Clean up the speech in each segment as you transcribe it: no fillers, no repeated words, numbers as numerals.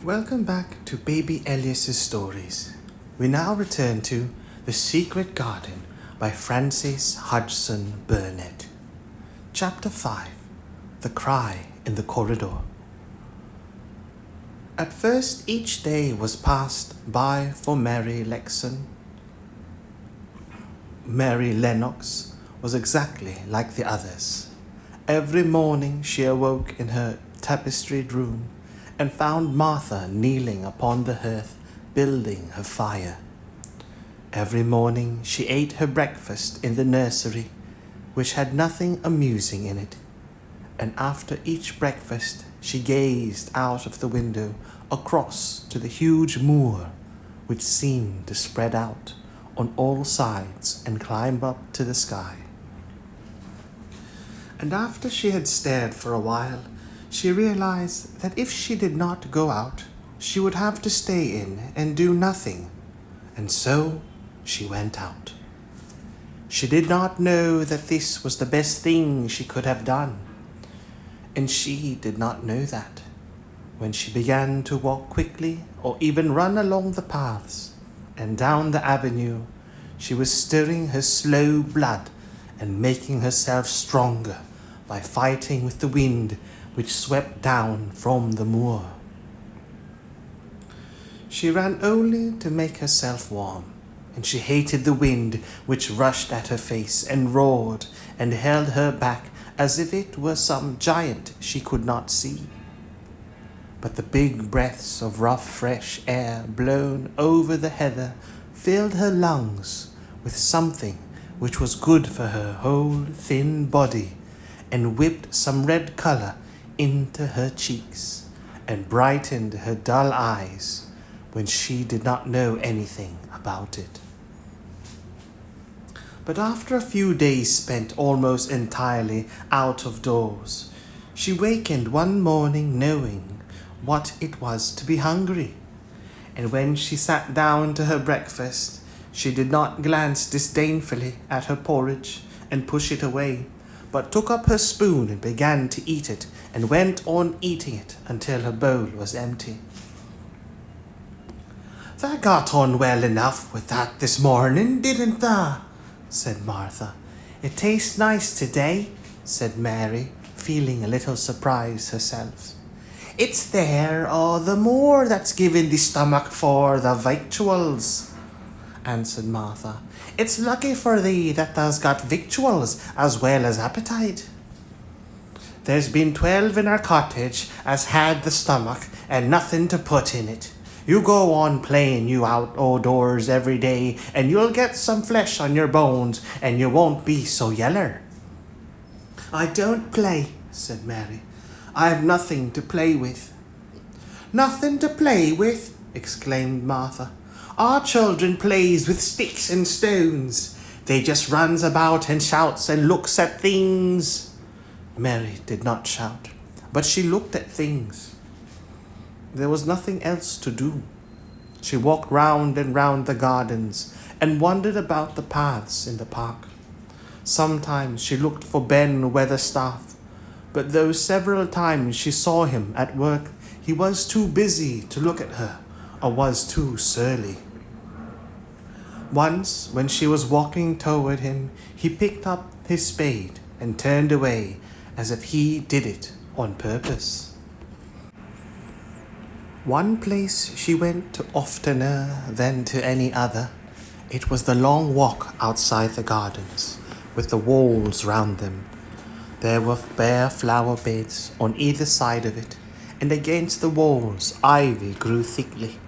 Welcome back to Baby Elias's stories. We now return to The Secret Garden by Frances Hodgson Burnett. Chapter 5. The Cry in the Corridor. At first each day was passed by for Mary Lennox was exactly like the others. Every morning she awoke in her tapestried room and found Martha kneeling upon the hearth, building her fire. Every morning she ate her breakfast in the nursery, which had nothing amusing in it, and after each breakfast she gazed out of the window across to the huge moor, which seemed to spread out on all sides and climb up to the sky. And after she had stared for a while, she realized that if she did not go out, she would have to stay in and do nothing. And so she went out. She did not know that this was the best thing she could have done. And she did not know that when she began to walk quickly or even run along the paths and down the avenue, she was stirring her slow blood and making herself stronger by fighting with the wind which swept down from the moor. She ran only to make herself warm, and she hated the wind which rushed at her face and roared and held her back as if it were some giant she could not see. But the big breaths of rough fresh air blown over the heather filled her lungs with something which was good for her whole thin body, and whipped some red color into her cheeks and brightened her dull eyes when she did not know anything about it. But after a few days spent almost entirely out of doors, she wakened one morning knowing what it was to be hungry, and when she sat down to her breakfast, she did not glance disdainfully at her porridge and push it away, but took up her spoon and began to eat it, and went on eating it until her bowl was empty. "Tha got on well enough with that this morning, didn't tha?" said Martha. "It tastes nice today," said Mary, feeling a little surprised herself. "It's there all the more that's given the stomach for the victuals," answered Martha. "It's lucky for thee that thou's got victuals as well as appetite. There's been 12 in our cottage as had the stomach and nothing to put in it. You go on playing you out o' doors every day and you'll get some flesh on your bones and you won't be so yeller." "I don't play," said Mary. "I have nothing to play with." "Nothing to play with?" exclaimed Martha. "Our children plays with sticks and stones. They just runs about and shouts and looks at things." Mary did not shout, but she looked at things. There was nothing else to do. She walked round and round the gardens and wandered about the paths in the park. Sometimes she looked for Ben Weatherstaff, but though several times she saw him at work, he was too busy to look at her or was too surly. Once, when she was walking toward him, he picked up his spade and turned away as if he did it on purpose. One place she went to oftener than to any other. It was the long walk outside the gardens, with the walls round them. There were bare flower beds on either side of it, and against the walls ivy grew thickly.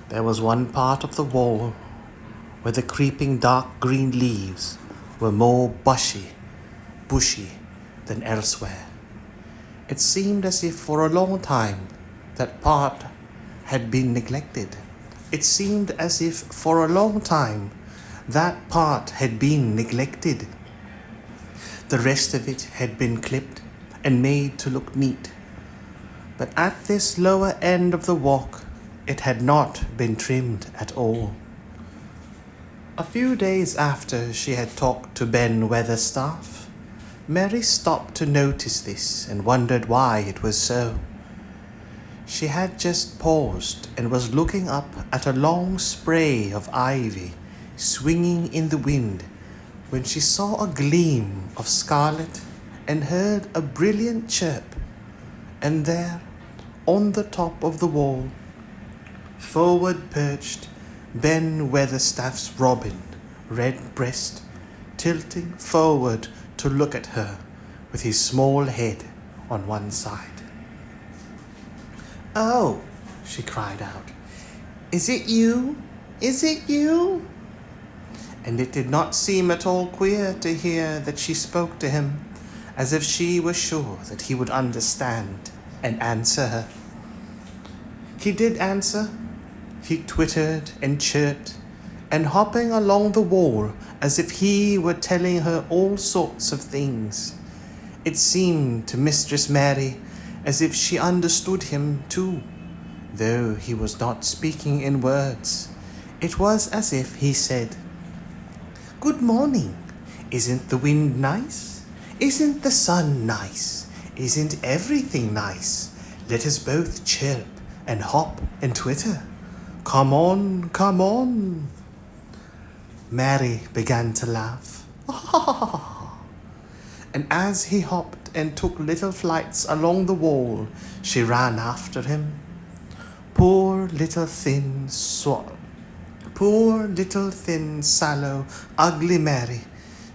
There was one part of the wall where the creeping dark green leaves were more bushy than elsewhere. It seemed as if for a long time that part had been neglected. It seemed as if for a long time that part had been neglected. The rest of it had been clipped and made to look neat. But at this lower end of the walk, it had not been trimmed at all. A few days after she had talked to Ben Weatherstaff, Mary stopped to notice this and wondered why it was so. She had just paused and was looking up at a long spray of ivy swinging in the wind when she saw a gleam of scarlet and heard a brilliant chirp. And there, on the top of the wall, forward perched Ben Weatherstaff's robin, red breast, tilting forward to look at her with his small head on one side. "Oh," she cried out, "is it you? Is it you?" And it did not seem at all queer to hear that she spoke to him, as if she was sure that he would understand and answer her. He did answer. He twittered and chirped, and hopping along the wall as if he were telling her all sorts of things. It seemed to Mistress Mary as if she understood him too, though he was not speaking in words. It was as if he said, "Good morning. Isn't the wind nice? Isn't the sun nice? Isn't everything nice? Let us both chirp and hop and twitter. Come on, come on." Mary began to laugh. And as he hopped and took little flights along the wall, she ran after him. Poor little thin, sallow, ugly Mary.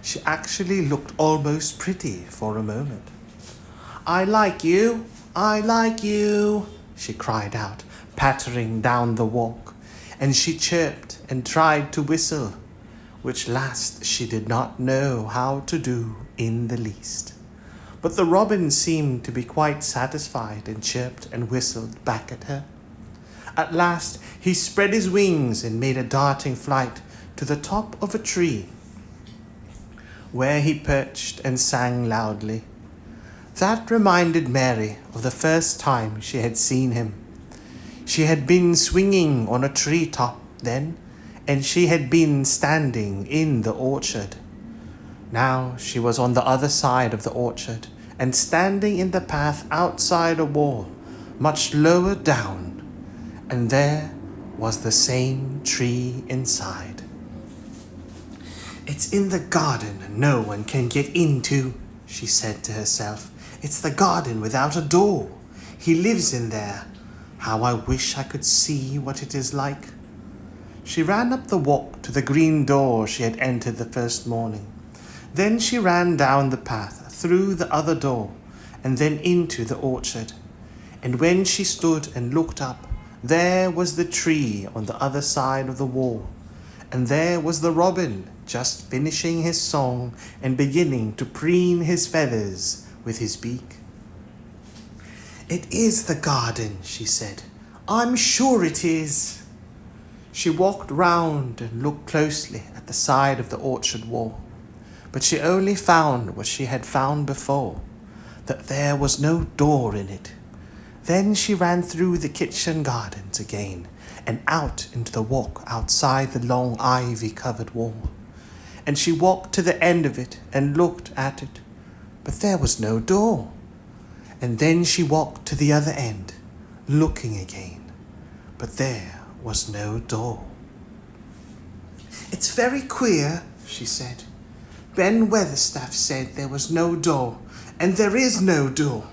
She actually looked almost pretty for a moment. "I like you, I like you," she cried out, pattering down the walk, and she chirped and tried to whistle, which last she did not know how to do in the least. But the robin seemed to be quite satisfied and chirped and whistled back at her. At last he spread his wings and made a darting flight to the top of a tree, where he perched and sang loudly. That reminded Mary of the first time she had seen him. She had been swinging on a tree top then, and she had been standing in the orchard. Now she was on the other side of the orchard and standing in the path outside a wall, much lower down, and there was the same tree inside. "It's in the garden no one can get into," she said to herself. "It's the garden without a door. He lives in there. How I wish I could see what it is like." She ran up the walk to the green door she had entered the first morning. Then she ran down the path, through the other door, and then into the orchard. And when she stood and looked up, there was the tree on the other side of the wall, and there was the robin just finishing his song and beginning to preen his feathers with his beak. "It is the garden," she said. "I'm sure it is." She walked round and looked closely at the side of the orchard wall, but she only found what she had found before, that there was no door in it. Then she ran through the kitchen gardens again and out into the walk outside the long ivy-covered wall. And she walked to the end of it and looked at it, but there was no door. And then she walked to the other end, looking again, but there was no door. "It's very queer," she said. "Ben Weatherstaff said there was no door, and there is no door.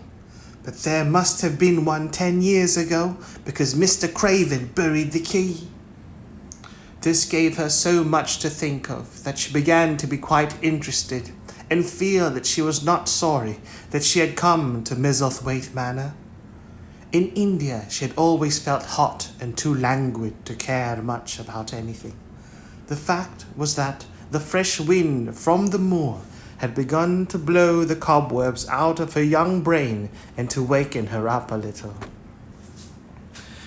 But there must have been one 10 years ago, because Mr. Craven buried the key." This gave her so much to think of that she began to be quite interested and feel that she was not sorry that she had come to Misselthwaite Manor. In India, she had always felt hot and too languid to care much about anything. The fact was that the fresh wind from the moor had begun to blow the cobwebs out of her young brain and to waken her up a little.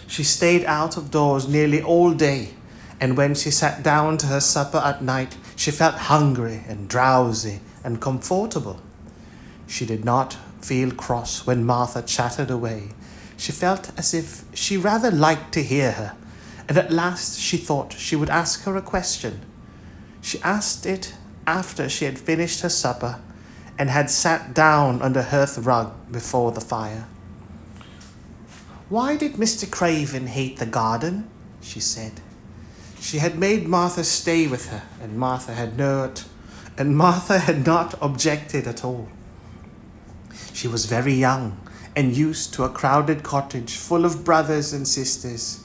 She stayed out of doors nearly all day, and when she sat down to her supper at night, she felt hungry and drowsy and comfortable. She did not feel cross when Martha chattered away. She felt as if she rather liked to hear her, and at last she thought she would ask her a question. She asked it after she had finished her supper and had sat down on the hearth rug before the fire. Why did Mr. Craven hate the garden? She said. She had made Martha stay with her, and Martha had not objected at all. She was very young and used to a crowded cottage full of brothers and sisters,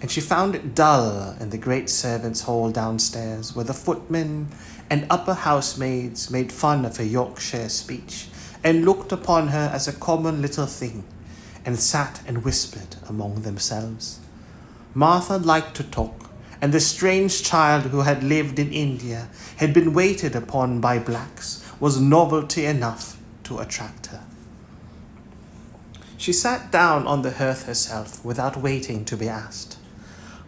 and she found it dull in the great servants' hall downstairs, where the footmen and upper housemaids made fun of her Yorkshire speech and looked upon her as a common little thing, and sat and whispered among themselves. Martha liked to talk, and the strange child who had lived in India, had been waited upon by blacks, was novelty enough to attract her. She sat down on the hearth herself without waiting to be asked.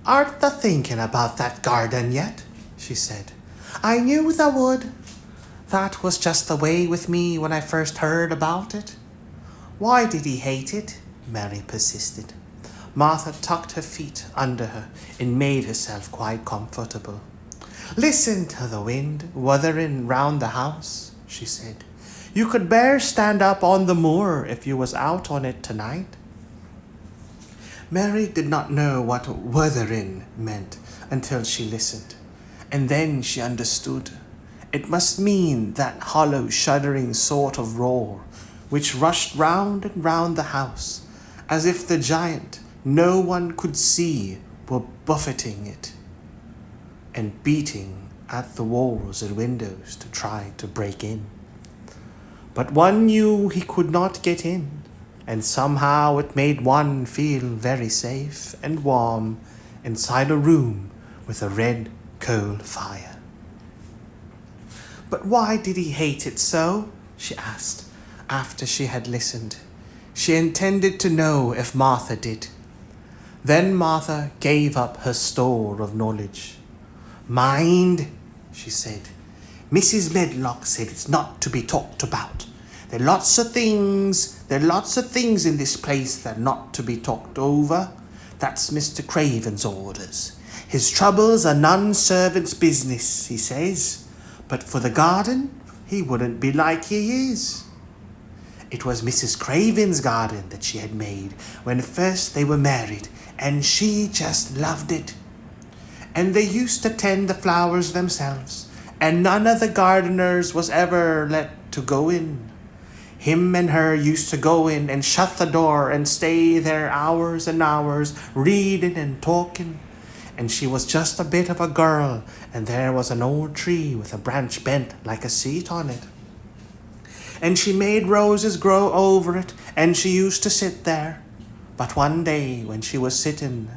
"Art thou thinking about that garden yet?" she said. "I knew thou would. That was just the way with me when I first heard about it." "Why did he hate it?" Mary persisted. Martha tucked her feet under her and made herself quite comfortable. "Listen to the wind wuthering round the house," she said. "You could bear stand up on the moor if you was out on it tonight." Mary did not know what wuthering meant until she listened, and then she understood. It must mean that hollow, shuddering sort of roar which rushed round and round the house, as if the giant no one could see were buffeting it and beating at the walls and windows to try to break in. But one knew he could not get in, and somehow it made one feel very safe and warm inside a room with a red coal fire. "But why did he hate it so?" she asked, after she had listened. She intended to know if Martha did. Then Martha gave up her store of knowledge. "Mind," she said, "Mrs. Medlock said it's not to be talked about. There are lots of things in this place that are not to be talked over. That's Mr. Craven's orders. His troubles are none servant's business, he says. But for the garden, he wouldn't be like he is." It was Mrs. Craven's garden that she had made when first they were married, and she just loved it. And they used to tend the flowers themselves, and none of the gardeners was ever let to go in. Him and her used to go in and shut the door and stay there hours and hours, reading and talking. And she was just a bit of a girl, and there was an old tree with a branch bent like a seat on it. And she made roses grow over it, and she used to sit there. But one day when she was sitting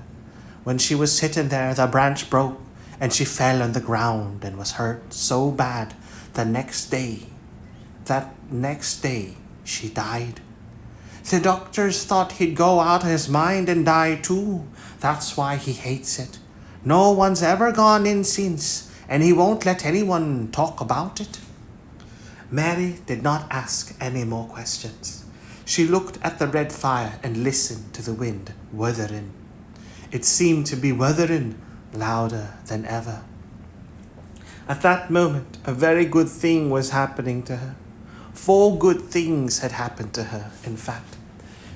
there, the branch broke, and she fell on the ground and was hurt so bad that next day she died. The doctors thought he'd go out of his mind and die too. That's why he hates it. No one's ever gone in since, and he won't let anyone talk about it." Mary did not ask any more questions. She looked at the red fire and listened to the wind wuthering. It seemed to be wuthering louder than ever. At that moment, a very good thing was happening to her. 4 good things had happened to her, in fact,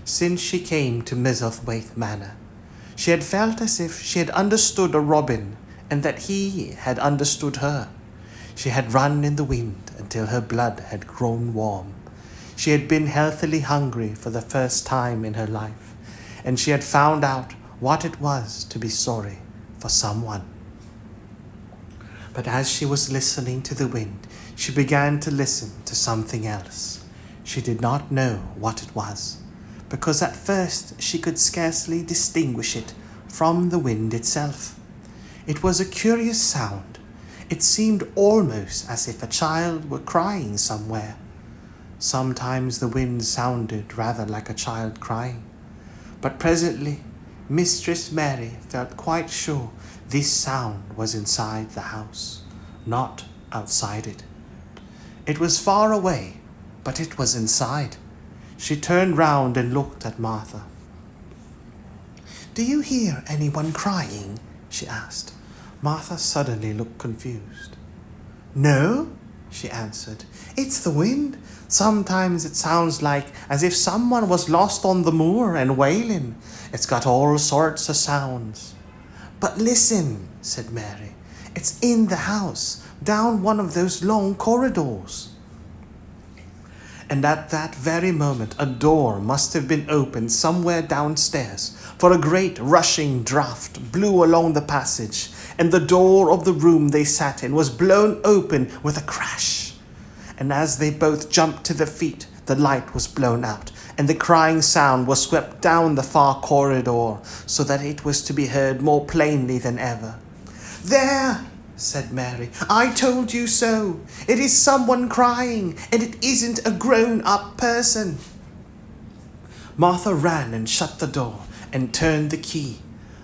since she came to Misselthwaite Manor. She had felt as if she had understood a robin, and that he had understood her. She had run in the wind until her blood had grown warm. She had been healthily hungry for the first time in her life, and she had found out what it was to be sorry for someone. But as she was listening to the wind, she began to listen to something else. She did not know what it was, because at first she could scarcely distinguish it from the wind itself. It was a curious sound. It seemed almost as if a child were crying somewhere. Sometimes the wind sounded rather like a child crying. But presently, Mistress Mary felt quite sure this sound was inside the house, not outside it. It was far away, but it was inside. She turned round and looked at Martha. "Do you hear anyone crying?" she asked. Martha suddenly looked confused. "No," she answered. It's the wind. Sometimes it sounds like as if someone was lost on the moor and wailing. It's got all sorts of sounds. But listen, said Mary. It's in the house, down one of those long corridors. And at that very moment a door must have been opened somewhere downstairs, for a great rushing draught blew along the passage, and the door of the room they sat in was blown open with a crash. And as they both jumped to their feet, the light was blown out, and the crying sound was swept down the far corridor, so that it was to be heard more plainly than ever. There, said Mary, I told you so. It is someone crying, and it isn't a grown-up person. Martha ran and shut the door and turned the key.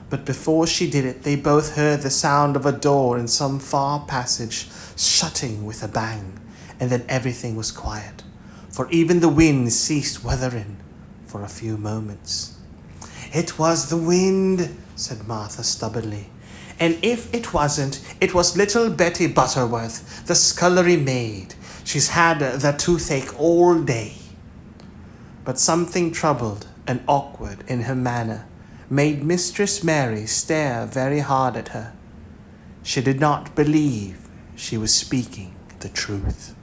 But before she did it, they both heard the sound of a door in some far passage shutting with a bang, and then everything was quiet, for even the wind ceased wuthering for a few moments. It was the wind, said Martha stubbornly. And if it wasn't, it was little Betty Butterworth, the scullery maid. She's had the toothache all day. But something troubled and awkward in her manner made Mistress Mary stare very hard at her. She did not believe she was speaking the truth.